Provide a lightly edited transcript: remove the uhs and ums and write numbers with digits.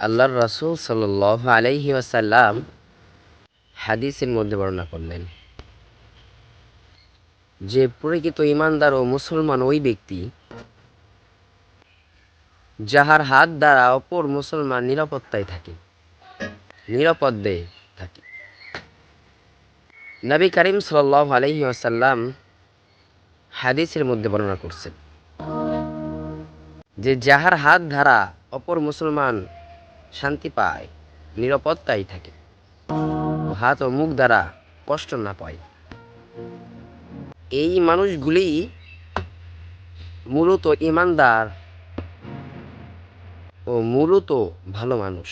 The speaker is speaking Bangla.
আল্লাহর রাসূল সাল্লাল্লাহু আলাইহি ওয়াসাল্লাম হাদিসের মধ্যে বর্ণনা করলেন যে প্রকৃত ঈমানদার ও মুসলমান ওই ব্যক্তি যাহার হাত দ্বারা অপর মুসলমান নিরাপদে থাকে। নবী করিম সাল্লাল্লাহু আলাইহি ওয়াসাল্লাম হাদিসের মধ্যে বর্ণনা করছেন যে যাহার হাত দ্বারা অপর মুসলমান শান্তি পায়, নিরাপত্তায় থাকে, হাত ও মুখ দ্বারা কষ্ট না পায়, এই মানুষগুলি মূলত ঈমানদার ও মূলত ভালো মানুষ।